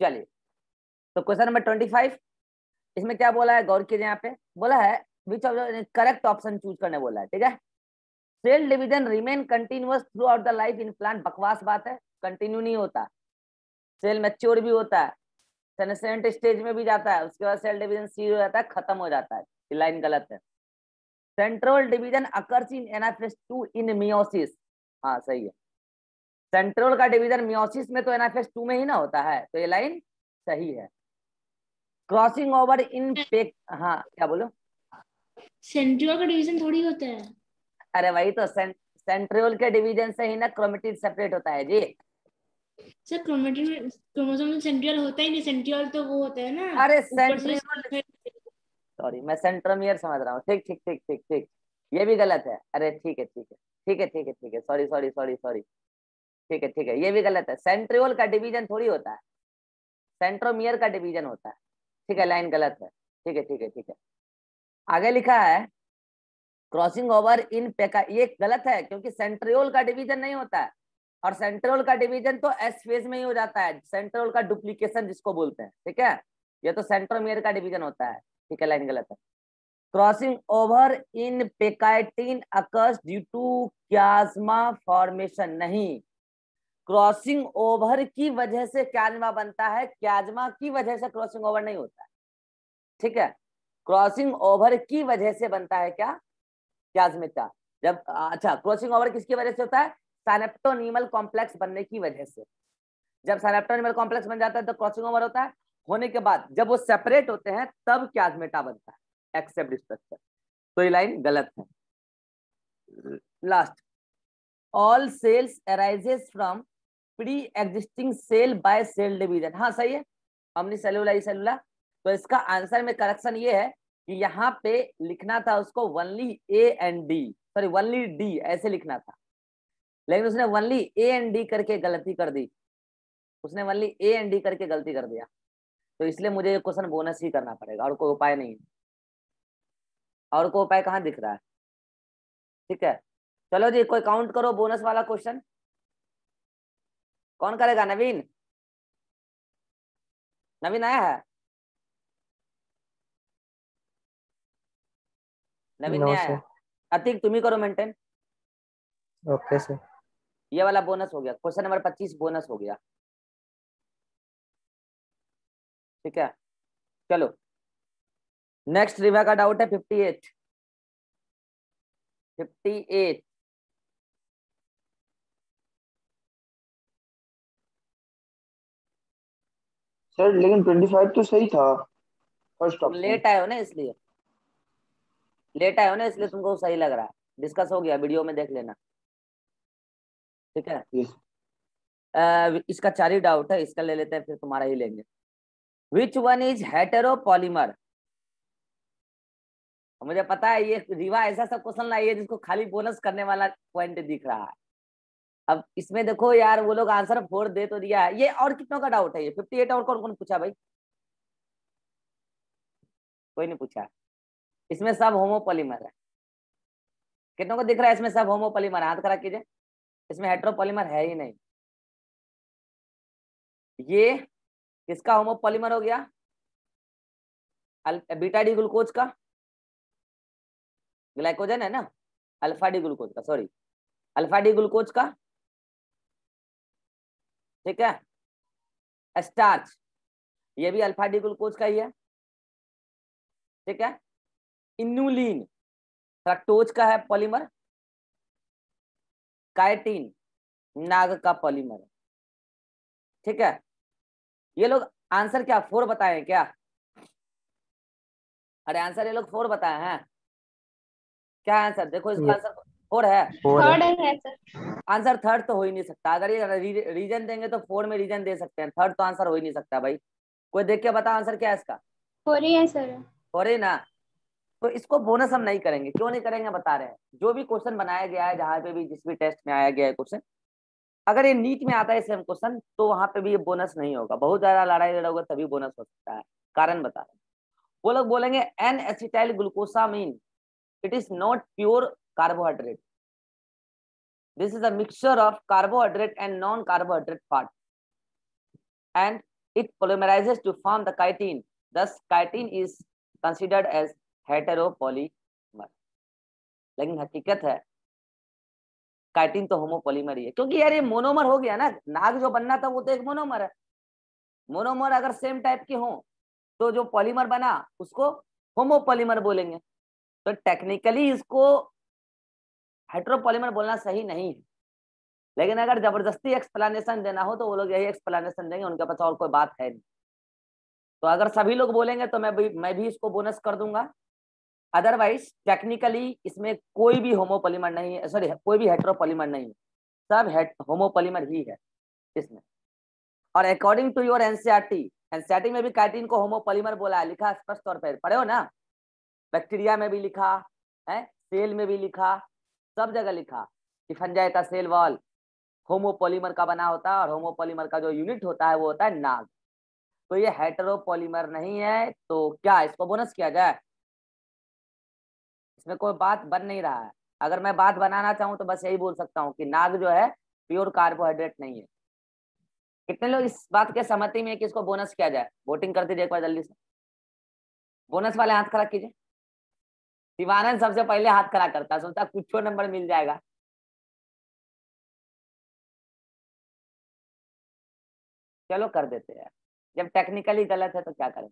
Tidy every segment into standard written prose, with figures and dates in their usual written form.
चलिए, तो question number 25, इसमें क्या बोला है, गौर कीजिए। यहाँ पे बोला है which of the correct option choose करने बोला है, ठीक है। Cell division remain continuous throughout the life in plant, बकवास बात है, कंटिन्यू नहीं होता। सेल मैच्योर भी होता है, सेनेसेंट स्टेज में भी जाता है, उसके बाद सेल डिवीजन सी हो जाता है, खत्म हो जाता है। ये लाइन गलत है। Centromere division occurs in anaphase 2 in meiosis, हाँ सही है। सेंट्रोल का डिवीजन मियोसिस में तो एनाफेज 2 में ही ना होता है, तो ये लाइन सही है। क्रॉसिंग ओवर इन पेक, हाँ क्या बोलो। सेंट्रियोल का डिवीजन थोड़ी होता है। अरे वही तो, सेंट्रियोल के डिवीजन से ही ना क्रोमेटिड सेपरेट होता है जी। सर क्रोमेटिन में क्रोमोसोम में सेंट्रियोल होता ही नहीं, सेंट्रियोल तो वो होता है ना अरे ऊपर से। सेंट्रियोल, सॉरी मैं सेंट्रोमियर समझ रहा हूँ। ठीक ठीक ठीक ठीक ठीक, ये भी गलत है। अरे ठीक है ठीक है ठीक है ठीक है ठीक है, सॉरी सॉरी सॉरी सॉरी, ठीक है ठीक है, ये भी गलत है। सेंट्रियोल का डिवीजन थोड़ी होता है, सेंट्रोमियर का डिवीजन होता है। ठीक है, लाइन गलत है। ठीक है ठीक है ठीक है, आगे लिखा है क्रॉसिंग ओवर इन पेका, ये गलत है क्योंकि सेंट्रियोल का डिवीजन नहीं होता है, और सेंट्रियोल का डिवीजन तो एस फेज में ही हो जाता है, सेंट्रियोल का डुप्लीकेशन जिसको बोलते हैं, ठीक है। ये तो सेंट्रोमियर का डिवीजन होता है। ठीक है, लाइन गलत है। Crossing over in pachytene occurs due to chiasma formation, नहीं, क्रॉसिंग ओवर की वजह से क्याज्मा बनता है, क्याज्मा की वजह से क्रॉसिंग ओवर नहीं होता है। ठीक है, क्रॉसिंग ओवर की वजह से बनता है क्या, क्याज्मिता। जब अच्छा, क्रॉसिंग ओवर किसकी वजह से होता है, साइनेप्टोनीमल कॉम्प्लेक्स बनने की वजह से। जब साइनेप्टोनीमल कॉम्प्लेक्स बन जाता है तो क्रॉसिंग ओवर होता है, होने के बाद जब वो सेपरेट होते हैं तब क्याज्मेटा बनता है, एक्सेप्ट स्ट्रक्चर। तो ये लाइन गलत है। Last, all cells arises from pre existing cell by cell division, हाँ सही है, हमने सेलुला ही सेलुला। तो इसका आंसर में करेक्शन ये है कि यहाँ पे लिखना था उसको only A and D, sorry only D ऐसे लिखना था, लेकिन उसने वनली ए एंड डी करके गलती कर दी, उसने वनली ए एंड डी करके गलती कर दिया। तो इसलिए मुझे ये क्वेश्चन बोनस ही करना पड़ेगा, और कोई उपाय नहीं है, और कोई उपाय कहाँ दिख रहा है। ठीक है, चलो जी, कोई काउंट करो बोनस वाला क्वेश्चन, कौन करेगा, नवीन, नवीन आया है, नवीन ने नो आया सर। है। अतिक तुम ही करो मेंटेन। Okay sir. ये वाला बोनस हो गया, क्वेश्चन नंबर 25 बोनस हो गया। ठीक है, चलो नेक्स्ट रिवा का डाउट है 58, 58। सर लेकिन 25 तो सही था फर्स्ट तुम ऑप्शन। लेट आए हो ना, इसलिए लेट आए हो ना, इसलिए तुमको सही लग रहा है। डिस्कस हो गया, वीडियो में देख लेना। ठीक है, यस। इसका 4 ही डाउट है, इसका ले लेते हैं फिर तुम्हारा ही लेंगे। विच वन इज हेटेरोपॉलीमर, मुझे पता है ये रीवा ऐसा सब क्वेश्चन लाई है जिसको खाली बोनस करने वाला पॉइंट दिख रहा है। अब इसमें देखो यार, वो लोग आंसर 4 दे तो दिया है। ये और कितनों का डाउट है, ये 58 और कौन कौन पूछा भाई, कोई नहीं पूछा। इसमें सब होमोपॉलीमर है, कितनों को दिख रहा है इसमें सब होमोपॉलीमर, हाथ खड़ा कीजिए। इसमें हेटेरोपॉलीमर है ही नहीं। ये किसका होमोपॉलीमर हो गया, बीटा डी ग्लूकोज का, ग्लाइकोजन है ना, अल्फा डी ग्लूकोज का, सॉरी अल्फा डी ग्लूकोज का। ठीक है, स्टार्च, ये भी अल्फा डी ग्लूकोज का ही है। ठीक है, इन्यूलिन फ्रक्टोज का है पॉलीमर, काइटिन नाग का पॉलीमर है। ठीक है, ये लोग आंसर क्या 4 बताए क्या, अरे आंसर ये लोग 4 बताए हैं क्या, आंसर देखो इसका आंसर 4 है। थर्ड है सर। आंसर थर्ड तो हो ही नहीं सकता, अगर ये रीजन देंगे तो 4 में रीजन दे सकते हैं, थर्ड तो आंसर हो ही नहीं सकता भाई। कोई देख के बता आंसर क्या है इसका, हो रही है सर। 4 ही ना। तो इसको बोनस हम नहीं करेंगे, क्यों नहीं करेंगे बता रहे हैं। जो भी क्वेश्चन बनाया गया है, जहां पे भी जिस भी टेस्ट में आया गया है क्वेश्चन, अगर ये नीट में आता है सेम क्वेश्चन, तो वहां पे भी ये बोनस नहीं होगा, बहुत ज्यादा लड़ाई लड़ा होगा तभी बोनस हो सकता है। कारण बता रहे हैं, वो लोग बोलेंगे N acetyl glucosamine it is not pure carbohydrate, this is a mixture of carbohydrate and non carbohydrate fat, and It polymerizes to form the chitin. Thus, chitin is considered as heteropolymer. लेकिन हकीकत है chitin तो homopolymer ही है, क्योंकि यार ये monomer हो गया ना, नाग जो बनना था वो तो एक मोनोमर है। मोनोमर अगर सेम टाइप के हों तो जो पॉलीमर बना उसको होमोपॉलीमर बोलेंगे। तो टेक्निकली इसको हेटेरोपॉलीमर बोलना सही नहीं है, लेकिन अगर जबरदस्ती एक्सप्लेनेशन देना हो तो वो लोग यही एक्सप्लेनेशन देंगे, उनके पास और कोई बात है नहीं। तो अगर सभी लोग बोलेंगे तो मैं भी इसको बोनस कर दूंगा। अदरवाइज टेक्निकली इसमें कोई भी होमोपॉलीमर नहीं है, सॉरी कोई भी हेटेरोपॉलीमर नहीं है, सब होमोपॉलीमर ही है इसमें। और अकॉर्डिंग टू योर एनसीईआरटी में भी काइटिन को होमोपॉलीमर बोला है, लिखा स्पष्ट तौर पर, पढ़े हो ना? बैक्टीरिया में भी लिखा है, सेल में भी लिखा, सब जगह लिखा कि फंजाई का सेल वॉल होमोपॉलीमर का बना होता है, और होमोपॉलीमर का जो यूनिट होता है वो होता है नाग। तो ये हेटेरोपॉलीमर नहीं है, तो क्या इसको बोनस किया जाए? इसमें कोई बात बन नहीं रहा है। अगर मैं बात बनाना चाहूं तो बस यही बोल सकता हूं कि नाग जो है प्योर कार्बोहाइड्रेट नहीं है। कितने लोग इस बात के सहमति में कि इसको बोनस किया जाए? वोटिंग कर दीजिए एक बार जल्दी से। बोनस वाले हाथ खड़ा कीजिए। शिवानंद सबसे पहले हाथ खड़ा करता, सोचता कुछ नंबर मिल जाएगा। चलो कर देते हैं, जब टेक्निकली गलत है तो क्या करें।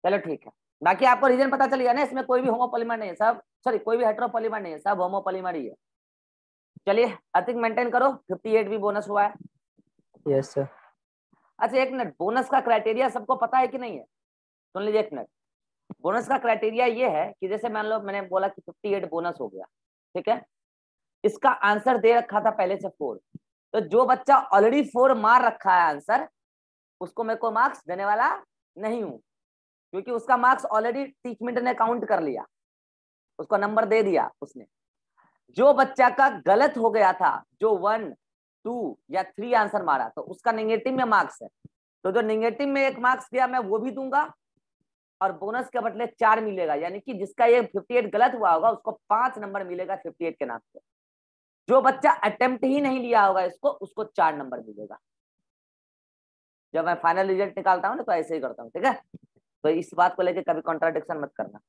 चलो ठीक है, बाकी आपको रीजन पता चल गया ना, इसमें कोई भी होमोपॉलीमर नहीं है, सब सॉरी कोई भी हेटेरोपॉलीमर नहीं है, सब होमोपॉलीमर ही है। चलिए अतिक मेंटेन करो, 58 भी बोनस हुआ है। Yes sir. अच्छा एक मिनट, बोनस का क्राइटेरिया सबको पता है कि नहीं है? सुन लीजिए एक मिनट। बोनस का क्राइटेरिया ये है कि जैसे मान लो मैंने बोला कि 58 बोनस हो गया, ठीक है, इसका आंसर दे रखा था पहले से 4, तो जो बच्चा ऑलरेडी 4 मार रखा है आंसर, उसको मैं कोई मार्क्स देने वाला नहीं हूं, क्योंकि उसका मार्क्स ऑलरेडी टीचमेंट ने काउंट कर लिया, उसको नंबर दे दिया उसने। जो बच्चा का गलत हो गया था, जो 1, 2 या 3 आंसर मारा, तो उसका नेगेटिव में मार्क्स है, तो जो नेगेटिव में 1 मार्क्स गया मैं वो भी दूंगा, और बोनस के बदले 4 मिलेगा, यानी कि जिसका ये 58 गलत हुआ होगा उसको 5 नंबर मिलेगा 58 के नाम से। जो बच्चा अटेम्प्ट ही नहीं लिया होगा इसको, उसको 4 नंबर मिलेगा। जब मैं फाइनल रिजल्ट निकालता हूँ ना तो ऐसे ही करता हूँ, ठीक है? तो इस बात को लेकर कभी कॉन्ट्राडिक्शन मत करना।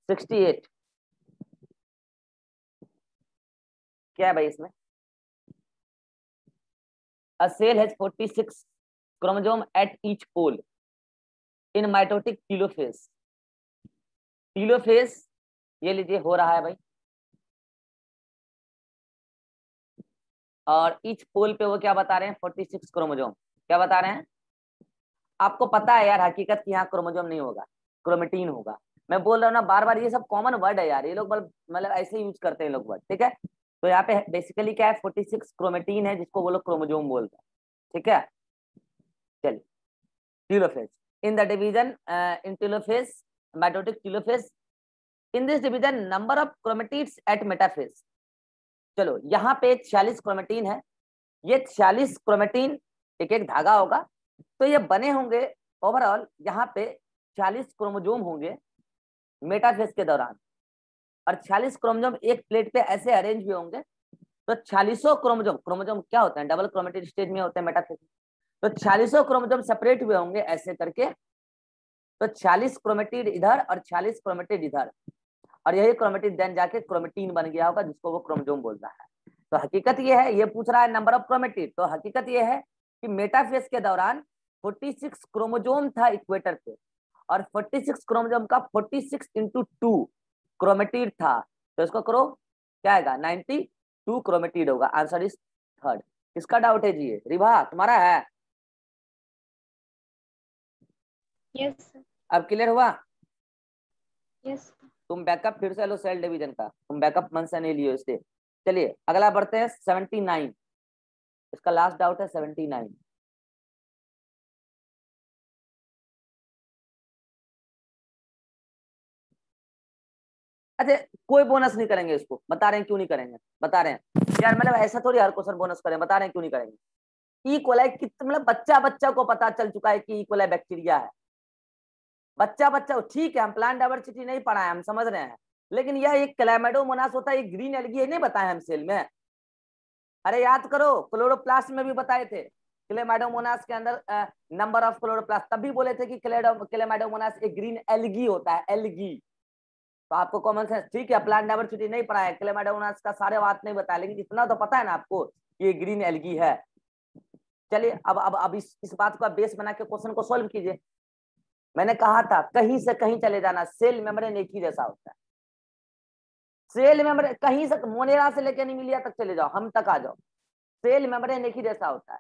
68 क्या है भाई इसमें? A cell has 46 chromosome at each pole in mitotic telophase. Telophase ये लीजिए हो रहा है भाई, और ईच पोल पे वो क्या बता रहे हैं? 46 क्रोमोजोम। क्या बता रहे हैं? आपको पता है यार हकीकत की यहाँ क्रोमोजोम नहीं होगा, क्रोमेटीन होगा। मैं बोल रहा हूँ ना बार बार, ये सब कॉमन वर्ड है यार, ये लोग मतलब ऐसे यूज करते हैं लोग वर्ड, ठीक है? तो यहाँ पे बेसिकली क्या है, 46 क्रोमेटीन है जिसको वो लोग क्रोमोजोम बोलते हैं, ठीक है? चलिए telophase in the division in telophase, mitotic telophase, in this division number of chromatids at metaphase. चलो यहाँ पे 46 क्रोमेटीन है, ये 46 क्रोमेटीन एक एक धागा होगा, तो ये बने होंगे ओवरऑल यहाँ पे 40 क्रोमोजोम होंगे मेटाफेज के दौरान, और 40 क्रोमोजोम एक प्लेट पे ऐसे अरेंज भी होंगे, तो 40 क्रोमोजोम, क्रोमोजोम क्या होते हैं? डबल क्रोमेटिड स्टेज में होते हैं मेटाफेज, तो 40 क्रोमोजोम सेपरेट हुए होंगे ऐसे करके, तो 40 क्रोमेटिड इधर और 40 क्रोमेटिड इधर, और यही क्रोमेटिड देन जाके क्रोमेटीन बन गया होगा जिसको वो क्रोमोजोम बोलता है। तो हकीकत ये है, ये पूछ रहा है नंबर ऑफ क्रोमेटिड, तो हकीकत ये है कि मेटाफेज के दौरान 46 क्रोमोजोम था इक्वेटर पे, और 46 क्रोमोजोम का 46 × 2 क्रोमेटिड था, तो इसको करो क्या आएगा? 92 क्रोमेटिड होगा। Answer is 3rd। किसका डाउट है जी? रिभा तुम्हारा है? यस अब क्लियर हुआ? यस। तुम बैकअप फिर से लो सेल डिवीजन का, तुम बैकअप मन से नहीं लियो इससे। चलिए अगला बढ़ते हैं 79, इसका लास्ट डाउट है 79। अच्छा कोई बोनस नहीं करेंगे इसको, बता रहे हैं क्यों नहीं करेंगे, बता रहे हैं यार, मतलब ऐसा थोड़ी हर क्वेश्चन बोनस करें, बता रहे हैं क्यों नहीं करेंगे। ई कोलाई मतलब बच्चा बच्चा को पता चल चुका है कि ई कोलाई बैक्टीरिया है, बच्चा बच्चा ठीक है, हम प्लांट डाइवर्सिटी नहीं पढ़ा है, हम समझ रहे हैं, लेकिन यह एक क्लैमिडोमोनास होता है, एक ग्रीन एल्गी नहीं बताया हम सेल में? अरे याद करो क्लोरोप्लास्ट में भी बताए थे, क्लेमाइडोमोनास के अंदर नंबर ऑफ क्लोरोप्लास्ट, तभी बोले थे कि क्लेमाइडोमोनास एक ग्रीन एल्गी होता है, एल्गी। तो आपको कॉमन सेंस, ठीक है, प्लांट डाइवर्सिटी नहीं पढ़ा है, क्लेमाइडोमोनास का सारे बात नहीं बताया, लेकिन इतना तो पता है ना आपको, ये ग्रीन एल्गी है। चलिए अब इस बात को बेस बना के क्वेश्चन को सोल्व कीजिए। मैंने कहा था कहीं से कहीं चले जाना, सेल मेम्ब्रेन एक ही जैसा होता है। सेल मेम्ब्रेन कहीं से, मोनेरा से लेकर निमिलिया तक चले जाओ, हम तक आ जाओ, सेल मेम्ब्रेन एक ही जैसा होता है।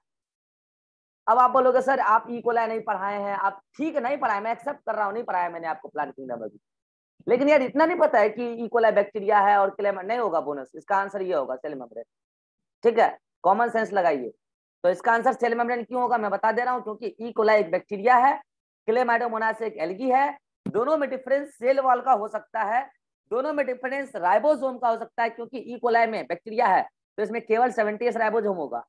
अब आप बोलोगे सर आप इकोलाई नहीं पढ़ाए हैं, आप ठीक है नहीं पढ़ाए, मैं एक्सेप्ट कर रहा हूँ नहीं पढ़ाया मैंने आपको प्लांट किंगडम में भी, लेकिन यार इतना नहीं पता है कि इकोलाई बैक्टीरिया है और क्लेमा नहीं होगा बोनस, इसका आंसर ये होगा सेल मेम्ब्रेन। ठीक है, कॉमन सेंस लगाइए। तो इसका आंसर सेल मेम्ब्रेन क्यों होगा मैं बता दे रहा हूँ, क्योंकि इकोलाई एक बैक्टीरिया है, क्लेमाइडोमोनास एक एल्गी है, दोनों में डिफरेंस सेल वॉल का हो सकता है, दोनों में डिफरेंस राइबोसोम का हो सकता है, क्योंकि इकोलाई में बैक्टीरिया है तो इसमें केवल 70 राइबोसोम होगा।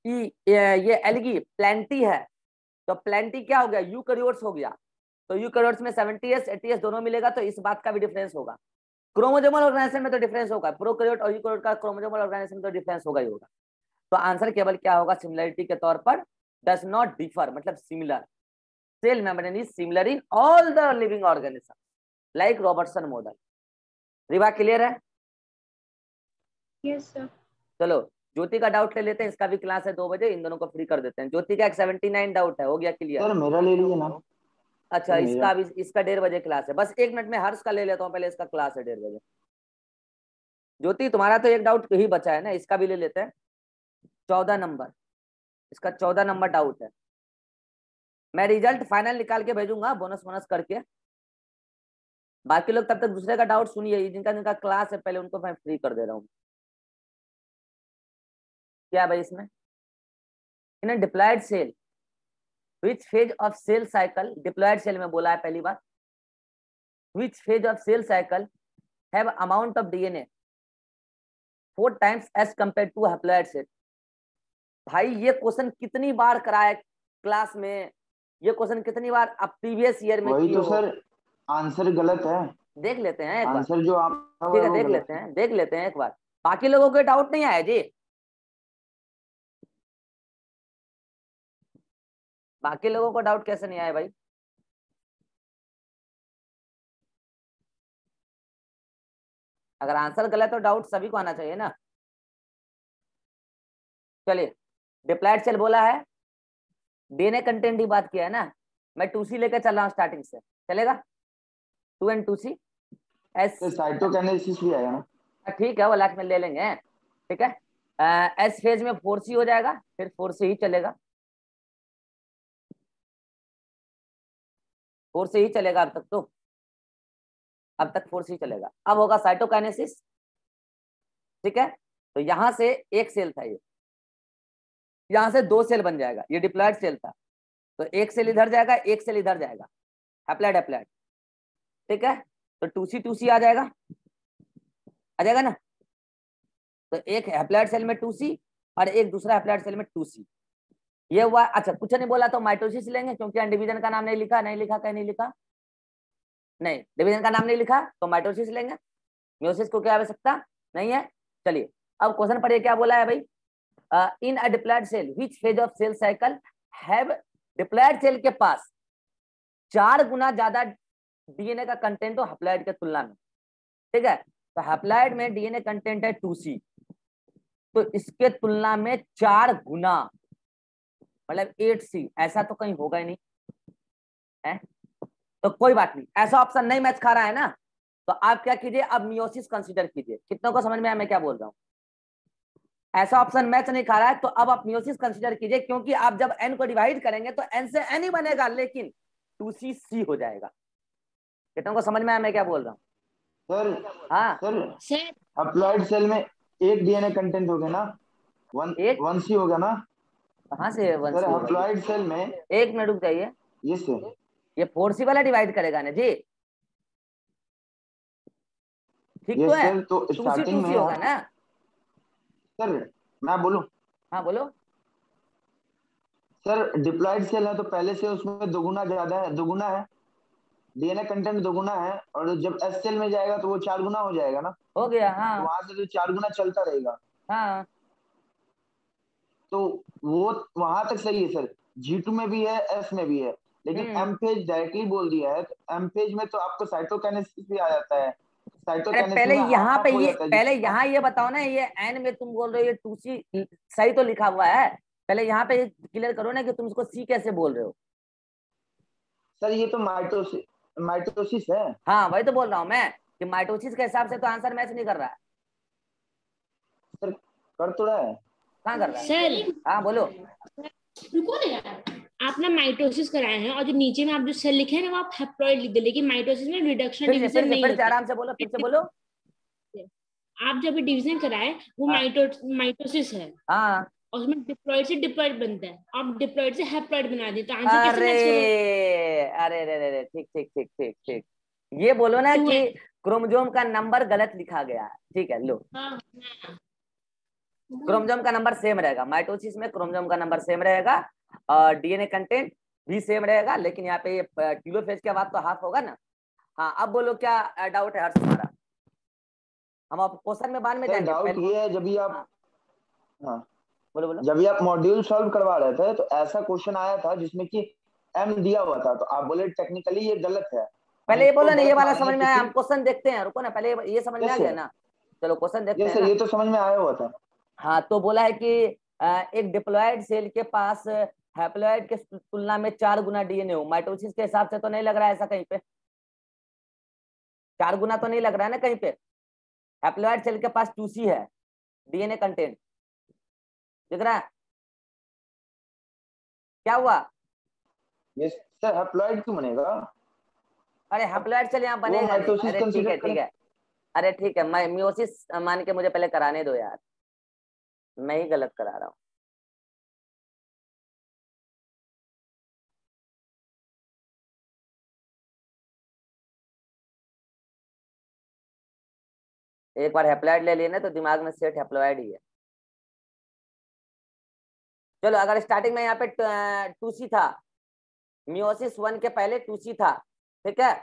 ये एल्गी प्लेंटी है, तो प्लेंटी क्या हो गया, यूकैरियोट्स हो गया, तो यूकैरियोट्स में 70s 80s दोनों मिलेगा, तो इस बात का भी डिफरेंस होगा। क्रोमोसोमल ऑर्गेनाइजेशन में तो डिफरेंस होगा, प्रोकैरियोट और यूकैरियोट का क्रोमोसोमल ऑर्गेनाइजेशन में तो डिफरेंस होगा ही होगा। तो आंसर केवल क्या होगा, सिमिलरिटी के तौर पर, डज नॉट डिफर, मतलब similar, cell membrane is similar in all the living organism like Robertson model. रिवा क्लियर है? Yes sir. चलो ज्योति का डाउट ले लेते हैं, इसका भी क्लास है 2 बजे, इन दोनों को फ्री कर देते हैं। ज्योति का एक 79 डाउट है, हो गया क्लियर? सर मेरा ले लीजिए ना। अच्छा, सर इसका मेरा भी, इसका 1:30 बजे क्लास है, बस 1 मिनट में हर्ष का ले लेता हूँ, पहले इसका क्लास है 1:30 बजे। ज्योति तुम्हारा तो एक डाउट ही बचा है ना, इसका भी ले लेते हैं, 14 नंबर, इसका 14 नंबर डाउट है। मैं रिजल्ट फाइनल निकाल के भेजूंगा बोनस बोनस करके, बाकी लोग तब तक दूसरे का डाउट सुनिए, जिनका जिनका क्लास है पहले उनको मैं फ्री कर दे रहा हूँ। क्या भाई इसमें, in diploid cell which phase of cell cycle, diploid cell में बोला है पहली बार, which phase of cell cycle have amount of DNA 4 times as compared to haploid cell. भाई ये क्वेश्चन कितनी बार कराया क्लास में, ये क्वेश्चन कितनी बार अब प्रीवियस ईयर में वही किए तो हो? सर, आंसर गलत है। देख लेते हैं एक बार, आंसर जो आप ठीक है देख लेते हैं, देख लेते हैं एक बार। बाकी लोगों को डाउट नहीं आया जी? बाकी लोगों को डाउट कैसे नहीं आया भाई? अगर आंसर गलत तो डाउट सभी को आना चाहिए ना। चलिए, डिप्लॉयड सेल बोला है, डीएनए कंटेंट की बात किया है ना, मैं 2C लेकर चल रहा हूँ स्टार्टिंग से, चलेगा? 2 and 2C एस, साइटोकाइनेसिस भी आया ना। ठीक है वो लास्ट में ले लेंगे, ठीक है। एस फेज में 4C हो जाएगा, फिर 4C ही चलेगा, 4C ही चलेगा अब तक, तो अब तक 4C चलेगा। अब होगा साइटोकाइनेसिस, ठीक है। तो यहां से एक सेल था, ये यहां से 2 सेल बन जाएगा, ये डिप्लॉयड सेल था, तो एक सेल इधर जाएगा, एक सेल इधर जाएगा, हैप्लॉयड हैप्लॉयड, ठीक है। तो 2C 2C आ जाएगा, आ जाएगा ना। तो एक हैप्लॉयड सेल में 2C और एक दूसरा हैप्लॉयड सेल में 2C, ये हुआ। अच्छा कुछ नहीं बोला तो माइटोसिस लेंगे, क्योंकि डिवीजन का नाम नहीं लिखा, नहीं लिखा, कहीं नहीं लिखा, नहीं डिवीजन का नाम नहीं लिखा तो माइटोसिस लेंगे, म्यूसिस को क्या आवश्यकता नहीं है। चलिए अब क्वेश्चन पढ़िए, क्या बोला है भाई, in a diploid cell which phase of cell cycle have, diploid cell के पास 4 गुना ज्यादा डीएनए का कंटेंट हो हैप्लॉयड के तुलना में, ठीक है। तो हैप्लॉयड में डीएनए कंटेंट है 2C, तो इसके तुलना में 4 गुना, मतलब 8C, ऐसा तो कहीं होगा ही नहीं है। तो कोई बात नहीं, ऐसा ऑप्शन नहीं मैच खा रहा है ना, तो आप क्या कीजिए, अब मियोसिस कंसीडर कीजिए। कितनों को समझ में आया मैं क्या बोल रहा हूँ? ऐसा ऑप्शन मैच नहीं खा रहा है तो अब आप मियोसिस कंसीडर कीजिए, क्योंकि आप जब n को डिवाइड करेंगे तो n से n ही बनेगा, लेकिन 2C C हो जाएगा। कितनों को समझ में आया मैं क्या बोल रहा हूँ? सर हाँ सर अप्लाइड सेल में एक डीएनए कंटेंट हो गया ना, एक 1C होगा ना। कहाँ से 1C सर होगा? अप्लाइड सेल में, एक मिनट रुक जाइए, ये सर, ये 4C वाला डिवाइड करेगा ना जी, ठीक ये तो है। सर तो 2C स्टार्टिंग 2C में होगा ना। सर मैं बोलूं, हाँ बोलो। सर डिप्लॉयड सेल है तो पहले से उसमें दोगुना ज्यादा है, दोगुना है डीएनए कंटेंट, दोगुना है, और जब एस सेल में जाएगा तो वो 4 गुना हो जाएगा ना, हो गया तो हाँ। वहां से तो 4 गुना चलता रहेगा। हाँ तो वो वहां तक सही है सर, G2 में भी है, S में भी है, लेकिन एम फेज डायरेक्टली बोल दिया है, तो एम फेज में तो आपको साइटोकाइनेसिस भी आ जाता है, अरे साइटोकाइनेसिस पहले में यहाँ पे हाफ हो ये, जाता है पहले जिसमें यहाँ ये बताओ ना, ये एन में तुम बोल रहे हो ये 2C सही तो लिखा हुआ है, पहले यहाँ पे क्लियर करो ना कि तुम इसको सी कैसे बोल रहे हो। सर ये तो माइटोसिस है। हाँ वही तो बोल रहा हूँ मैं कि माइटोसिस के हिसाब से तो आंसर मैच नहीं कर रहा है। सर कर तो रहा है। कहाँ कर रहा है? सर हाँ बोलो। रुको ना यार, आप ना माइटोसिस कराए हैं और जो नीचे में आप जो सेल लिखे हैं ना वो आप हैप्लॉइड लिख दे, लेकिन माइटोसिस में रिडक्शन फिर से डिवीजन नहीं फिर से होता आराम से बोलो, फिर से बोलो। आप जब डिवीजन कराए वो हाँ। माइटोसिस है हाँ और उसमें डिप्लॉइड से डिप्लॉइड बनता है, आप डिप्लॉइड से हैप्लॉइड बना दिए, तो आंसर कैसे अरे मैच करेगा? अरे अरे अरे ठीक ठीक ठीक ठीक ठीक, ये बोलो ना 2 कि क्रोमोसोम का नंबर गलत लिखा गया है, ठीक है लो। हाँ क्रोमोसोम का नंबर सेम रहेगा, माइटोसिस में क्रोमोसोम का नंबर सेम रहेगा और डीएनए कंटेंट भी सेम रहेगा, लेकिन यहाँ पे ये टेलोफेज के बाद तो हाफ होगा ना। हाँ अब बोलो क्या डाउट है हर्ष तुम्हारा? हम अब क्वेश्चन में बाद में सर जाएंगे डाउट पहले। ये है, जब भी आप हाँ हाँ बोलो बोलो। जब भी आप मॉड्यूल सॉल्व करवा रहे थे तो ऐसा क्वेश्चन आया था जिसमें कि एम दिया हुआ था, तो आप बोले टेक्निकली ये गलत है, हम पहले ये इसको बोलो ना, ये गलत वाला मानेंगे समझ में तो आया? हम फिर क्वेश्चन देखते हैं, रुको ना, पहले ये समझ में आ यस गया सर, ना? चलो क्वेश्चन देखते यस हैं सर, ना। ये तो समझ में आया हुआ था। हाँ तो बोला है कि एक डिप्लॉयड सेल के पास हैप्लॉयड के तुलना में 4 गुना डीएनए हो। माइटोसिस के हिसाब से तो नहीं लग रहा है ऐसा कहीं पे, 4 गुना तो नहीं लग रहा है ना कहीं पे। हैप्लॉयड सेल के पास 2C है डीएनए कंटेंट, दिख रहा है? क्या हुआ? यस सर, हैप्लॉइड क्यों बनेगा? अरे हैप्लॉयड सेल यहाँ वो बनेगा नहीं। माइटोसिस अरे ठीक है कंसीडर ठीक करें। है, अरे ठीक है, मैं मियोसिस मान के मुझे पहले कराने दो यार, मैं ही गलत करा रहा हूँ। एक बार हैप्लॉयड ले लिए ना तो दिमाग में सेट हैप्लॉयड ही है। चलो अगर स्टार्टिंग में यहाँ पे 2C था, मियोसिस 1 के पहले 2C था, ठीक है,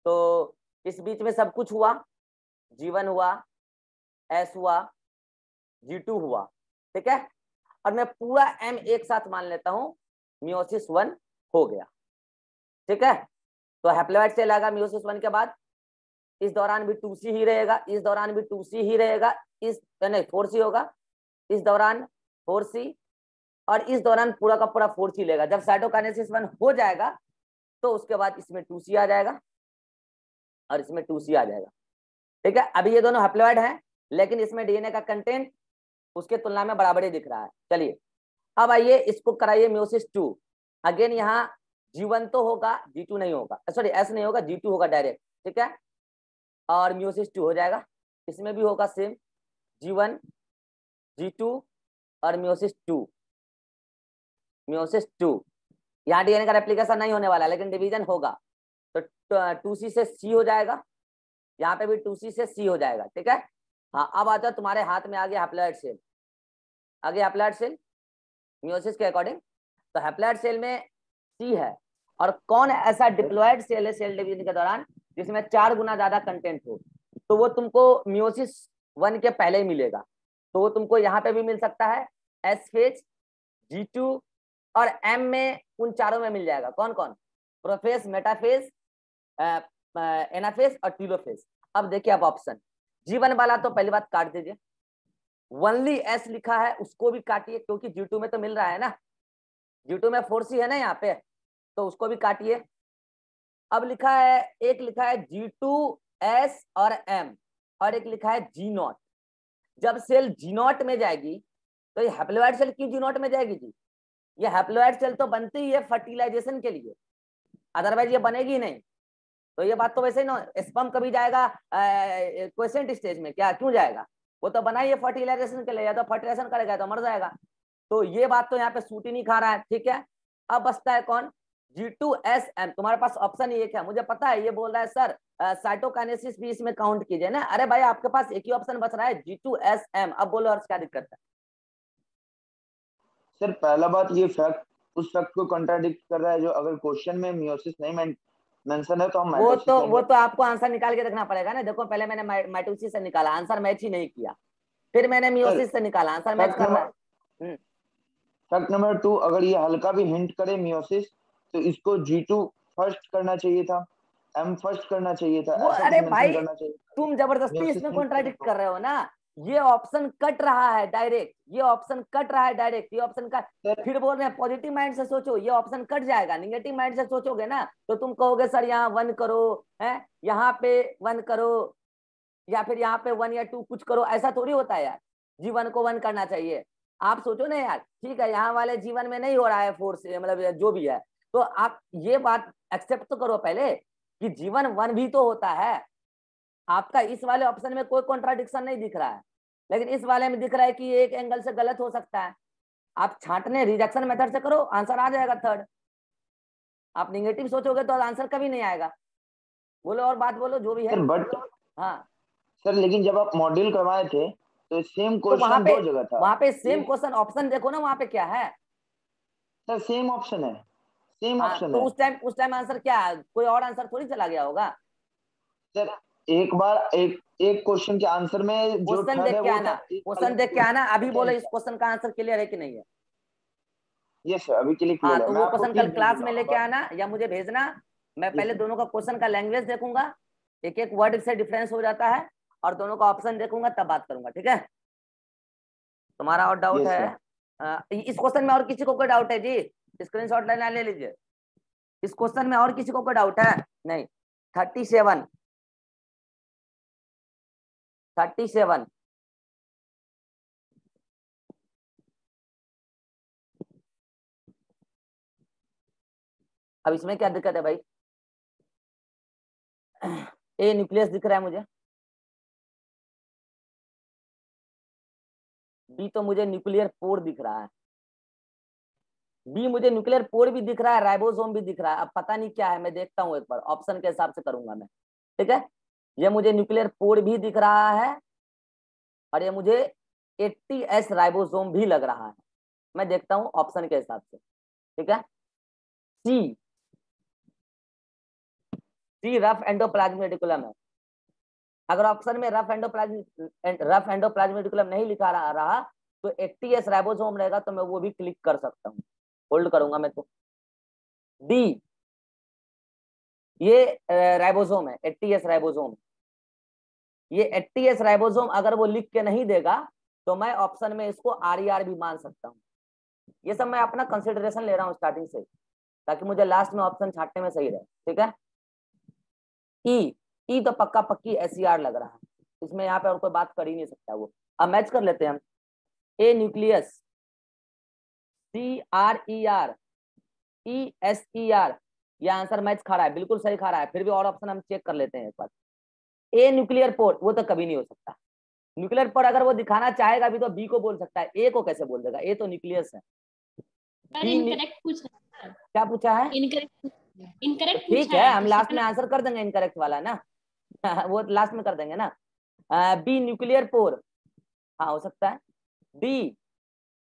तो इस बीच में सब कुछ हुआ, G1 हुआ, S हुआ, G2 हुआ, ठीक है, और मैं पूरा M एक साथ मान लेता हूं, मियोसिस 1 हो गया, ठीक है। तो हैप्लॉयड सेल आएगा मियोसिस 1 के बाद, इस दौरान भी 2C ही रहेगा, इस दौरान भी 2C ही रहेगा, इस नहीं 4C होगा, इस दौरान 4C, और इस दौरान पूरा का पूरा 4C लेगा। जब साइटोकाइनेसिस 1 हो जाएगा तो उसके बाद इसमें 2C आ जाएगा और इसमें 2C आ जाएगा, ठीक है। अभी ये दोनों हैप्लॉयड हैं, लेकिन इसमें डीएनए का कंटेंट उसके तुलना में बराबरी दिख रहा है। चलिए अब आइए इसको कराइए मियोसिस 2। अगेन यहाँ G1 तो होगा, G2 नहीं होगा, सॉरी S नहीं होगा, G2 होगा डायरेक्ट, ठीक है, और मियोसिस 2 हो जाएगा। इसमें भी होगा सेम, G1 G2 और मियोसिस 2, मियोसिस 2। यहाँ डीएनए का रेप्लिकेशन नहीं होने वाला, लेकिन डिवीजन होगा, तो 2C से C हो जाएगा, यहाँ पे भी 2C से C हो जाएगा, ठीक है। हाँ अब आ जाओ, तुम्हारे हाथ में आ गया हैप्लॉयड सेल, आ गया हैप्लॉयड सेल मियोसिस के अकॉर्डिंग। तो हैप्लॉयड सेल में C है, और कौन ऐसा डिप्लॉयड सेल है सेल डिवीजन के दौरान जिसमें 4 गुना ज्यादा कंटेंट हो, तो वो तुमको मियोसिस 1 के पहले ही मिलेगा, तो वो तुमको यहाँ पे भी मिल सकता है, S फेज, G2 और M में, उन चारों में मिल जाएगा। कौन कौन? प्रोफेज, मेटाफेज, एनाफेज और टीलोफेज। अब देखिए आप ऑप्शन, G1 वाला तो पहली बात काट दीजिए, ओनली S लिखा है उसको भी काटिए, क्योंकि G2 में तो मिल रहा है ना, G2 में 4C है ना यहाँ पे, तो उसको भी काटिए। अब लिखा है, एक लिखा है G2S और M, और एक लिखा है G0। जब सेल G0 में जाएगी तो ये हैप्लॉयड सेल क्यों G0 में जाएगी जी? ये हैप्लॉयड सेल तो बनती ही है फर्टिलाइजेशन के लिए, अदरवाइज ये बनेगी नहीं। तो ये बात तो वैसे ही ना, स्पर्म कभी जाएगा क्वेसेंट स्टेज में क्या, क्यों जाएगा? वो तो बना ही है फर्टिलाइजेशन के लिए, या तो फर्टिलाइजेशन करेगा तो मर जाएगा। तो ये बात तो यहाँ पे सूट ही नहीं खा रहा है, ठीक है। अब बचता है कौन? G2SM। तुम्हारे पास ऑप्शन ही एक है, मुझे पता है, ये बोल रहा है सर साइटोकाइनेसिस भी इसमें काउंट कीजिए ना। अरे भाई आपके पास एक ही ऑप्शन बच रहा है, G2SM। अब बोलो हर्ष क्या दिक्कत है? सर पहला बात, ये फैक्ट उस फैक्ट को कंट्राडिक्ट कर रहा है जो अगर क्वेश्चन में मियोसिस नहीं मेंशन है तो हम माइटोसिस लेंगे। वो तो आपको आंसर निकाल के रखना पड़ेगा ना। देखो पहले मैंने माइटोसिस से निकाला, आंसर मैच ही नहीं किया, फिर मैंने मियोसिस से निकाला, आंसर मैच फैक्ट कर रहा नंबर है। फैक्ट नंबर 2, अगर ये हल्का भी हिंट करे मियोसिस तो इसको G2 फर्स्ट करना चाहिए था, M फर्स्ट करना चाहिए था, वो ऐसा अरे कुछ मेंशन भाई करना चाहिए। तुम जबरदस्ती मियोसिस इसमें हिंट करे कॉन्ट्राडिक्ट तो कर रहे हो ना। ये ऑप्शन कट रहा है डायरेक्ट, ये ऑप्शन कट रहा है डायरेक्ट, ये ऑप्शन का सर फिर बोल रहे हैं पॉजिटिव माइंड से सोचो, ये ऑप्शन कट जाएगा। निगेटिव माइंड से सोचोगे ना तो तुम कहोगे सर यहाँ 1 करो है, यहाँ पे 1 करो, या फिर यहाँ पे 1 या 2 कुछ करो, ऐसा थोड़ी होता है यार। जीवन को 1 करना चाहिए। आप सोचो ना यार, ठीक है यहाँ वाले जीवन में नहीं हो रहा है फोर्स, मतलब जो भी है, तो आप ये बात एक्सेप्ट तो करो पहले कि जीवन 1 भी तो होता है। आपका इस वाले ऑप्शन में कोई कॉन्ट्राडिक्शन नहीं दिख रहा है, लेकिन इस वाले में दिख रहा है कि एक एंगल से गलत हो सकता है। आप छांटने रिजेक्शन मेथड से करो, आंसर आ जाएगा 3rd। आप निगेटिव सोचोगे तो आंसर कभी नहीं आएगा। बोलो और बात बोलो जो भी है। सर बट हाँ सर लेकिन जब आप मॉड्यूल करवाए थे तो सेम तो क्वेश्चन 2 जगह था। वहां पे सेम एक क्वेश्चन ऑप्शन देखो ना, वहां पे क्या है। सर सेम ऑप्शन है, सेम हाँ ऑप्शन तो है उस टाइम आंसर क्या है, कोई और आंसर थोड़ी चला गया होगा। सर। एक बार एक एक क्वेश्चन के आंसर में जो क्वेश्चन थर्ड देख है के वो आना, था, एक क्वेश्चन वाले देख के आना, अभी बोलो सेकंड इस था। क्वेश्चन का आंसर क्लियर है कि नहीं है। यस सर, अभी के लिए हाँ क्लियर है, तो मैं वो आपको क्वेश्चन कल पिक भेज क्लास दूंगा में लेके बस। आना या मुझे भेजना। मैं यस पहले सर, दोनों का क्वेश्चन का लैंग्वेज देखूंगा, एक एक वर्ड से डिफरेंस हो जाता है, और दोनों का ऑप्शन देखूंगा तब बात करूंगा, ठीक है। तुम्हारा और डाउट यस है सर। इस क्वेश्चन में, और किसी को कोई डाउट है जी? स्क्रीनशॉट लेना ले लीजिए। इस क्वेश्चन में और किसी को कोई डाउट है? नहीं। 37 37 अब इसमें क्या दिक्कत है भाई? ए न्यूक्लियस दिख रहा है मुझे, बी तो मुझे न्यूक्लियर पोर दिख रहा है, बी मुझे न्यूक्लियर पोर भी दिख रहा है, राइबोसोम भी दिख रहा है। अब पता नहीं क्या है, मैं देखता हूँ एक बार, ऑप्शन के हिसाब से करूंगा मैं, ठीक है। ये मुझे न्यूक्लियर पोर भी दिख रहा है, और ये मुझे 80S राइबोसोम भी लग रहा है। मैं देखता हूँ ऑप्शन के हिसाब से, ठीक है। सी सी रफ एंडोप्लाज्मिक रेटिकुलम है। अगर ऑप्शन में रफ एंडोप्लाज्मिक रेटिकुलम नहीं लिखा रहा तो 80S राइबोसोम रहेगा, तो मैं वो भी क्लिक कर सकता हूँ, होल्ड करूंगा मैं तो। डी ये राइबोसोम है, 80S राइबोसोम। ये 80S राइबोसोम अगर वो लिख के नहीं देगा तो मैं ऑप्शन में इसको RER भी मान सकता हूँ। ये सब मैं अपना कंसिडरेशन ले रहा हूँ स्टार्टिंग से, ताकि मुझे लास्ट में ऑप्शन छांटने में सही रहे, ठीक है। ई तो पक्का पक्की SER लग रहा है, इसमें यहाँ पे और कोई बात कर ही नहीं सकता वो। अब मैच कर लेते हैं हम। ए न्यूक्लियस, CRER, ESER, ये आंसर मैच खा रहा है, बिल्कुल सही खा रहा है। फिर भी और ऑप्शन हम चेक कर लेते हैं एक बार। ए न्यूक्लियर पोर्ट, वो तो कभी नहीं हो सकता। न्यूक्लियर पोर्ट अगर वो दिखाना चाहेगा भी तो बी को बोल सकता है, ए को कैसे बोल देगा? ए तो न्यूक्लियस है। इनकरेक्ट पूछा है। क्या पूछा है? इनकरेक्ट ठीक पूछा है, है हम तो लास्ट में सेकंड आंसर कर देंगे इनकरेक्ट वाला ना। वो लास्ट में कर देंगे ना। बी न्यूक्लियर पोर, हाँ हो सकता है। डी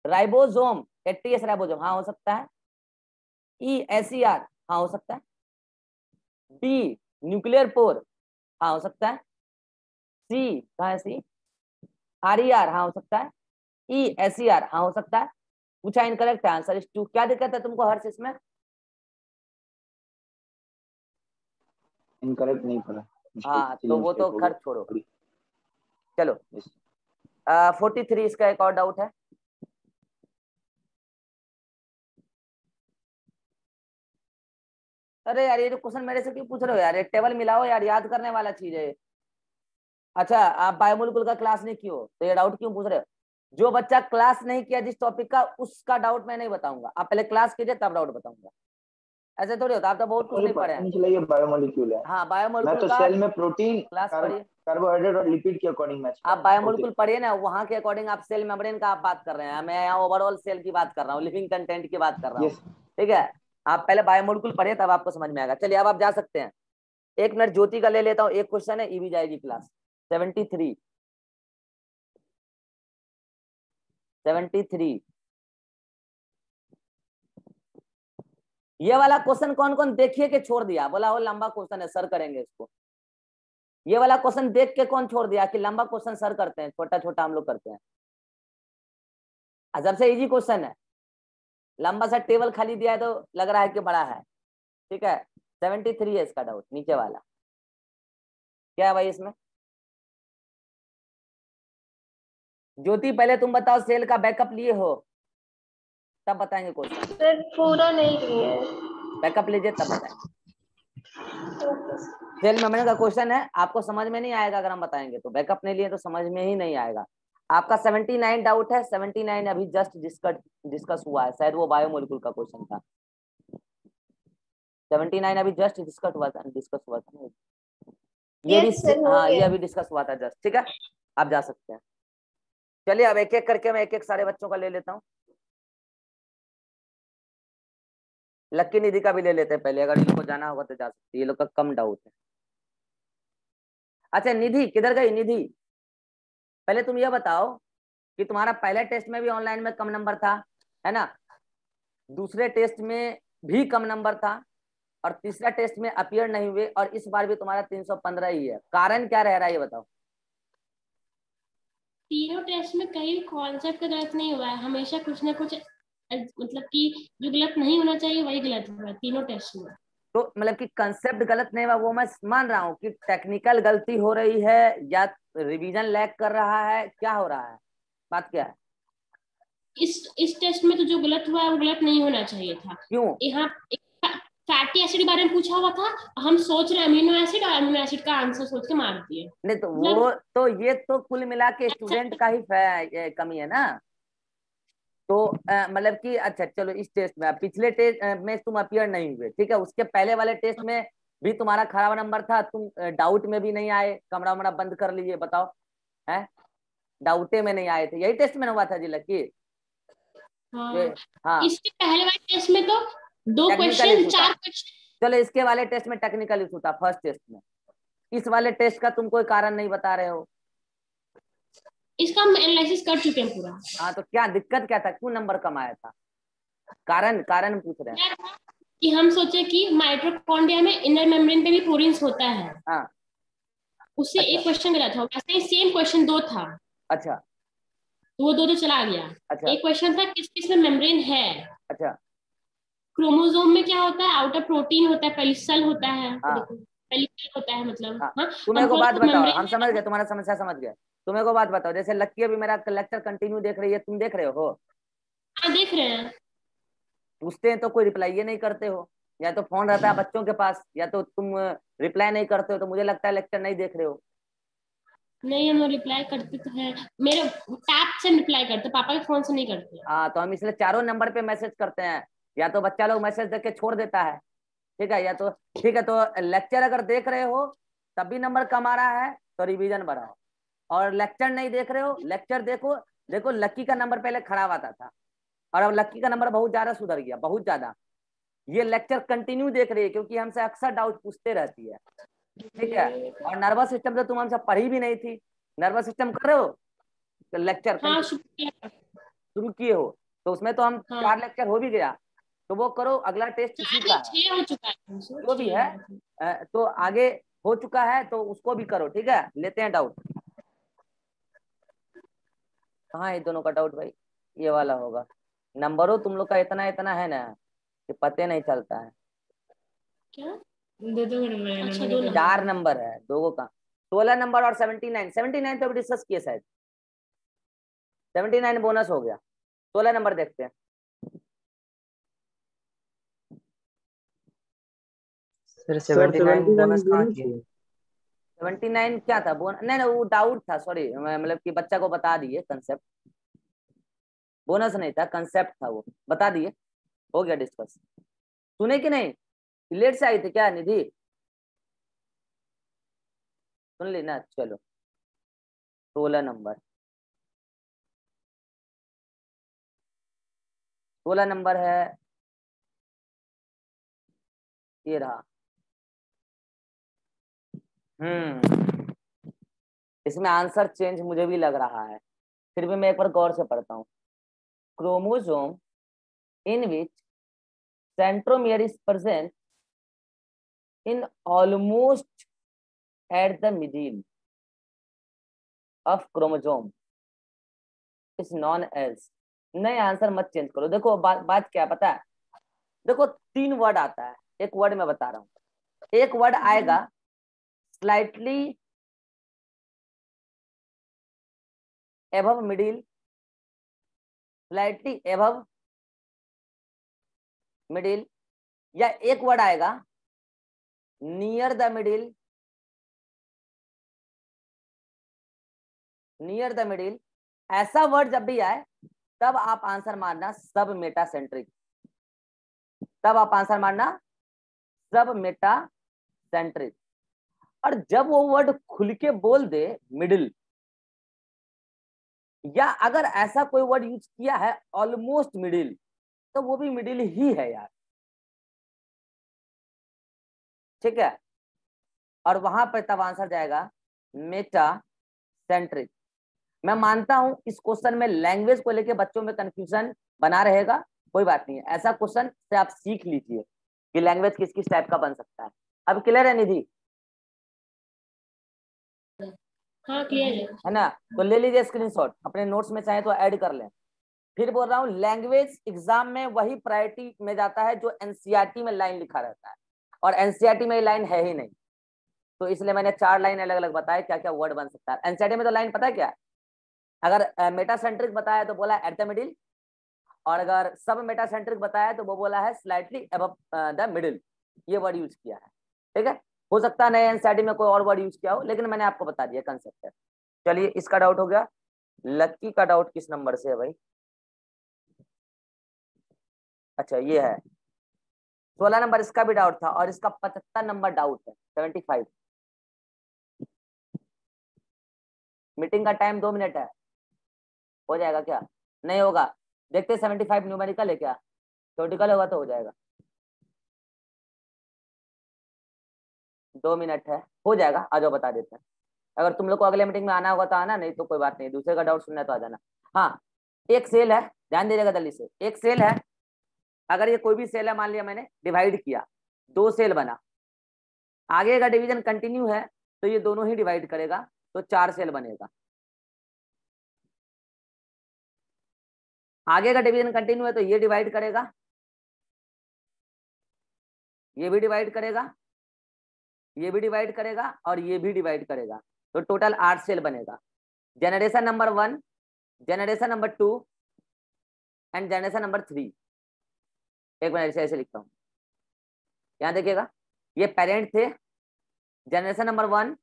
राइबोसोम, 80S राइबोसोम, हाँ हो सकता है। ESER, हाँ हो सकता है। डी न्यूक्लियर पोर, हाँ हो सकता है। सी कहाँ है? सी RER, हाँ हो सकता है। ESER, हाँ हो सकता है। पूछा इनकरेक्ट है, आंसर इज 2। क्या दिक्कत है तुमको हर्ष इसमें? इनकरेक्ट नहीं पड़ा, हाँ मिस्टेक, तो वो मिस्टेक तो हो खैर गया छोड़ो, थोड़ी। चलो। Yes. 43 इसका एक और डाउट है। अरे यार ये जो क्वेश्चन मेरे से क्यों पूछ रहे हो यार? एक टेबल मिलाओ यार, याद करने वाला चीज है। अच्छा आप बायोमोलिकुलर का क्लास नहीं किए हो तो ये डाउट क्यों पूछ रहे हो? जो बच्चा क्लास नहीं किया जिस टॉपिक का, उसका डाउट मैं नहीं बताऊंगा। आप पहले क्लास कीजिए तब डाउट बताऊंगा। ऐसे थोड़ी होता, आप तो बहुत कुछ मुझे नहीं पढ़े पता हैं। नहीं चला ये बायोमोलिक्यूल है। हाँ मैं बायोमोलिकुलर तो का सेल में प्रोटीन, क्लास पढ़िए। कार्बोहाइड्रेट और लिपिड के अकॉर्डिंग मैच कर आप रहा हूँ। ओके। बायोमोलिकुलर पढ़िए ना, वहां के अकॉर्डिंग आप सेल मेम्ब्रेन का आप बात कर रहे हैं, मैं यहाँ ओवरऑल सेल की बात कर रहा हूँ, लिविंग कंटेंट की बात कर रहा हूँ, यस। ठीक है। आप पहले बायोमोलिकुलर पढ़िए तब आपको समझ में आएगा। चलिए अब आप जा सकते हैं। 1 मिनट ज्योति का ले लेता हूँ, एक क्वेश्चन है, ई भी जाएगी क्लास। 73 73 ये वाला क्वेश्चन कौन कौन देखिए के छोड़ दिया? बोला वो लंबा क्वेश्चन है सर करेंगे इसको। ये वाला क्वेश्चन देख के कौन छोड़ दिया कि लंबा क्वेश्चन सर करते हैं, छोटा छोटा हम लोग करते हैं? सबसे इजी क्वेश्चन है। लंबा सा टेबल खाली दिया है तो लग रहा है कि बड़ा है, ठीक है। 73 है इसका डाउट, नीचे वाला क्या है भाई इसमें? ज्योति पहले तुम बताओ, सेल का बैकअप लिए हो तब बताएंगे क्वेश्चन। सर पूरा नहीं किए। बैकअप लीजिए तब बताएंगे। सेल मेमोरी का क्वेश्चन है, आपको समझ में नहीं आएगा अगर हम बताएंगे तो, बैकअप नहीं लिए तो समझ में ही नहीं आएगा। आपका 79 डाउट है, 79 अभी जस्ट डिस्कस हुआ है, शायद वो बायोमोलिक्यूल का क्वेश्चन था। 79 अभी जस्ट डिस्कस हुआ था ये भी, हाँ ये अभी डिस्कस हुआ था जस्ट, ठीक है। आप जा सकते हैं। चलिए अब एक एक करके मैं एक एक सारे बच्चों का ले लेता हूँ। लक्की निधि का भी ले लेते हैं पहले, अगर इनको जाना होगा तो जा सकते हैं, ये लोग का कम डाउट है। अच्छा निधि किधर गई? निधि पहले तुम ये बताओ कि तुम्हारा पहले टेस्ट में भी ऑनलाइन में कम नंबर था, है ना, दूसरे टेस्ट में भी कम नंबर था, और तीसरा टेस्ट में अपीयर नहीं हुए, और इस बार भी तुम्हारा 315 ही है। कारण क्या रह रहा है ये बताओ? तीनों टेस्ट में कहीं कॉन्सेप्ट का गलत नहीं हुआ है, हमेशा कुछ ना कुछ मतलब कि जो गलत नहीं होना चाहिए वही गलत हुआ है तीनों टेस्ट में। तो मतलब कि कंसेप्ट गलत नहीं हुआ वो मैं मान रहा हूँ, कि टेक्निकल गलती हो रही है या रिवीजन लैग कर रहा है, क्या हो रहा है, बात क्या है? इस टेस्ट में तो जो गलत हुआ है वो गलत नहीं होना चाहिए था। क्यों? यहाँ फैटी एसिड के बारे में पूछा हुआ था, हम सोच रहे अमीनो एसिड, और अमीनो एसिड का आंसर सोच के मार दिए। नहीं तो वो तो ये तो कुल मिला के स्टूडेंट का ही कमी है ना। तो मतलब कि अच्छा चलो इस टेस्ट में, पिछले टेस्ट में तुम अपीयर नहीं हुए, ठीक है, उसके पहले वाले टेस्ट में भी तुम्हारा खराब नंबर था, तुम डाउट में भी नहीं आए, कमरा वमरा बंद कर लीजिए, बताओ है, डाउटे में नहीं आए थे, यही टेस्ट में हुआ था जी लकी। हाँ इसके पहले वाले टेस्ट में तो दो टेक्निकल क्वेश्चन, इशू था, 4 क्वेश्चन। चलो इसके वाले टेस्ट में टेक्निकल इशू था फर्स्ट टेस्ट में, इस वाले टेस्ट का तुम कोई कारण नहीं बता रहे हो। इसका हम एनालिसिस कर चुके हैं पूरा। हाँ तो क्या दिक्कत क्या था, क्यों नंबर कम आया था? कारण पूछ रहे हैं। कि हम सोचे कि माइटोकॉन्ड्रिया में इनर मेम्ब्रेन पे भी पोरिन्स होता है, हाँ उससे अच्छा। एक क्वेश्चन गलत था, वैसे ही सेम क्वेश्चन 2 था, अच्छा तो वो 2 तो चला गया। अच्छा एक क्वेश्चन था किस किस में मेम्ब्रेन है। अच्छा क्रोमोसोम में क्या होता है, आउटर प्रोटीन होता है, पेलिसल होता है, हाँ पेलिकल होता है मतलब। हाँ। हाँ तुम्हें को बात कंपोजिट बताओ, मेम्ब्रेन हम समझ गए तुम्हारा समस्या, समझ गए। तुम्हें को बात बताओ, जैसे लक्की अभी मेरा लेक्चर कंटिन्यू देख रही है, तुम देख रहे हो? हाँ देख रहे हैं। पूछते हैं तो कोई रिप्लाई ये नहीं करते हो, या तो फोन रहता है बच्चों के पास, या तो तुम रिप्लाई नहीं करते हो, तो मुझे लगता है लेक्चर नहीं देख रहे हो। नहीं हम रिप्लाई करते तो है, मेरे टैब से रिप्लाई करते, पापा के फोन से नहीं करते। हाँ तो हम इसलिए चारों नंबर पे मैसेज करते हैं, या तो बच्चा लोग मैसेज देख के छोड़ देता है, ठीक है, या तो ठीक है, तो लेक्चर अगर देख रहे हो तब भी नंबर कम आ रहा है तो रिवीजन बढ़ाओ, और लेक्चर नहीं देख रहे हो, लेक्चर देखो। देखो लक्की का नंबर पहले खराब आता था, और अब लक्की का नंबर बहुत ज्यादा सुधर गया, बहुत ज्यादा। ये लेक्चर कंटिन्यू देख रही है क्योंकि हमसे अक्सर डाउट पूछते रहती है, ठीक है। और नर्वस सिस्टम तो तुम हमसे पढ़ी भी नहीं थी, नर्वस सिस्टम कर रहे हो तो लेक्चर हाँ शुक्रिया। शुरू किए हो, तो उसमें तो हम हाँ 4 लेक्चर हो भी गया, तो वो करो, अगला टेस्ट इसी का है, 6 हो चुका है, जो भी है। तो आगे हो चुका है तो उसको भी करो, ठीक है। लेते हैं डाउट, कहाँ है दोनों का डाउट भाई? ये वाला होगा। नंबरों तुम लोग का इतना इतना है ना कि पते नहीं चलता है। क्या दो नंबर है। अच्छा 2 नंबर 4 नंबर है, दो का 16 नंबर और 79। 79 तो अभी डिस्कस किए शायद, 79 बोनस हो गया, 16 नंबर देखते हैं। सर 79 बोनस कहाँ किए? 79 क्या था बोनस? नहीं नहीं वो डाउट था, सॉरी, मतलब कि बच्चा को बता दिए कंसेप्ट, बोनस नहीं था, कंसेप्ट था, वो बता दिए, हो गया डिस्कस। सुने कि नहीं? लेट से आई थी क्या निधि? सुन ली ना, चलो 16 नंबर, 16 नंबर है, ये रहा। इसमें आंसर चेंज मुझे भी लग रहा है, फिर भी मैं एक बार गौर से पढ़ता हूँ। Chromosome in which centromere is present in almost at the middle of chromosome is known as नहीं आंसर मत चेंज करो। देखो बात क्या पता है, देखो 3 वर्ड आता है, एक वर्ड मैं बता रहा हूँ, एक वर्ड आएगा slightly above middle, slightly above middle, या एक वर्ड आएगा near the middle, near the middle. ऐसा वर्ड जब भी आए तब आप आंसर मारना सब मेटा सेंट्रिक, तब आप आंसर मारना सब मेटा सेंट्रिक। और जब वो वर्ड खुल के बोल दे मिडिल, या अगर ऐसा कोई वर्ड यूज किया है ऑलमोस्ट मिडिल, तो वो भी मिडिल ही है यार, ठीक है। और वहां पर तब आंसर जाएगा मेटा सेंट्रिक। मैं मानता हूं इस क्वेश्चन में लैंग्वेज को लेके बच्चों में कंफ्यूजन बना रहेगा, कोई बात नहीं है, ऐसा क्वेश्चन से आप सीख लीजिए कि लैंग्वेज किस किस टाइप का बन सकता है। अब क्लियर है निधि? हाँ क्लियर है ना? तो ले लीजिए स्क्रीनशॉट, अपने नोट्स में चाहे तो ऐड कर लें। फिर बोल रहा हूँ लैंग्वेज एग्जाम में वही प्रायोरिटी में जाता है जो एनसीईआरटी में लाइन लिखा रहता है, और एनसीईआरटी में लाइन है ही नहीं, तो इसलिए मैंने 4 लाइन अलग अलग बताया क्या क्या वर्ड बन सकता है। एनसीईआरटी में तो लाइन पता है क्या, अगर मेटा सेंट्रिक बताया तो बोला एट द मिडिल, और अगर सब मेटा सेंट्रिक बताया तो वो बोला है स्लाइटली अबव द मिडिल, ये वर्ड यूज किया है, ठीक है। हो सकता है नए एनसीईआरटी में कोई और वर्ड यूज किया हो, लेकिन मैंने आपको बता दिया कंसेप्ट है। चलिए इसका डाउट हो गया। लक्की का डाउट किस नंबर से है भाई? अच्छा ये है 16 नंबर, इसका भी डाउट था, और इसका 75 नंबर डाउट है, 75। मीटिंग का टाइम 2 मिनट है, हो जाएगा क्या? नहीं होगा, देखते 75 न्यूमेरिकल है क्या, थ्योरेटिकल होगा तो हो जाएगा। 2 मिनट है, हो जाएगा, आ जाओ बता देते हैं। अगर तुम लोग को अगले मीटिंग में आना होगा तो आना, नहीं तो कोई बात नहीं, दूसरे का डाउट सुनना है तो आ जाना। हाँ एक सेल है, ध्यान दीजिएगा जल्दी से, एक सेल है, अगर ये कोई भी सेल है, मान लिया मैंने डिवाइड किया, 2 सेल बना, आगे का डिवीजन कंटिन्यू है तो ये दोनों ही डिवाइड करेगा, तो 4 सेल बनेगा। आगे का डिवीजन कंटिन्यू है तो ये डिवाइड करेगा, ये भी डिवाइड करेगा, ये भी डिवाइड करेगा, और ये भी डिवाइड करेगा, तो टोटल 8 सेल बनेगा। Generation number 1, generation number 2 and generation number 3। एक मिनट ऐसे लिखता हूँ, यहाँ देखिएगा, ये पेरेंट थे, generation number 1,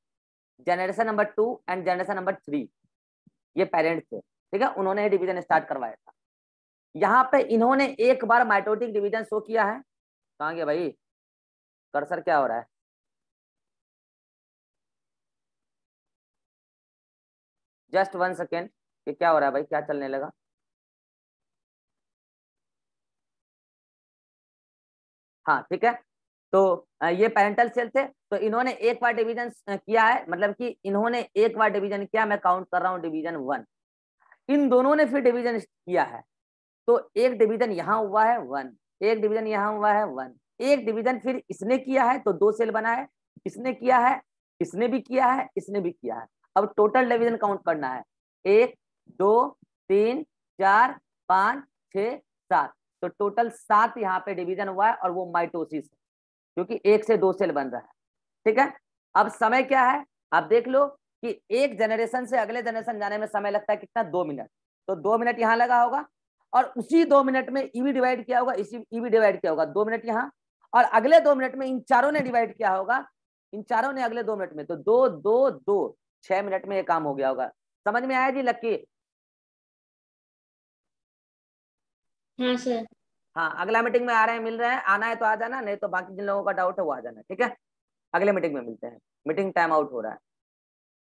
generation number 2 and generation number 3, ये पेरेंट थे, ठीक है, उन्होंने डिवीजन स्टार्ट करवाया था। यहाँ पे इन्होंने एक बार माइटोटिक डिवीजन शो किया है, कहाँ गया भाई कर्सर, क्या हो रहा है? जस्ट 1 सेकेंड, ये क्या हो रहा है भाई, क्या चलने लगा? हाँ ठीक है, तो ये पेरेंटल सेल थे, तो इन्होंने एक बार डिवीजन किया है, मतलब कि इन्होंने एक बार डिवीजन किया, मैं काउंट कर रहा हूँ डिवीजन 1, इन दोनों ने फिर डिवीजन किया है, तो एक डिवीजन यहाँ हुआ है 1, एक डिवीजन यहाँ हुआ है 1, एक डिवीजन फिर इसने किया है तो 2 सेल बना है, इसने किया है, इसने भी किया है, इसने भी किया है। अब टोटल डिवीजन काउंट करना है, 1 2 3 4 5 6 7, तो टोटल 7 यहाँ पे डिवीजन हुआ है, और वो माइटोसिस है, क्योंकि 1 से 2 सेल बन रहा है, ठीक है। अब समय क्या है, आप देख लो कि एक जनरेशन से अगले जनरेशन जाने में समय लगता है कितना, 2 मिनट, तो 2 मिनट यहाँ लगा होगा, और उसी 2 मिनट में ईवी डिवाइड किया होगा, इसी ईवी डिवाइड किया होगा, 2 मिनट यहाँ, और अगले 2 मिनट में इन चारों ने डिवाइड किया होगा, इन चारों ने अगले 2 मिनट में, तो 2 2 2 6 मिनट में ये काम हो गया होगा। समझ में आया जी लक्की? हाँ सर। हाँ अगला मीटिंग में आ रहे हैं, मिल रहे हैं, आना है तो आ जाना, नहीं तो बाकी जिन लोगों का डाउट है वो आ जाना, ठीक है। अगले मीटिंग में मिलते हैं, मीटिंग टाइम आउट हो रहा है।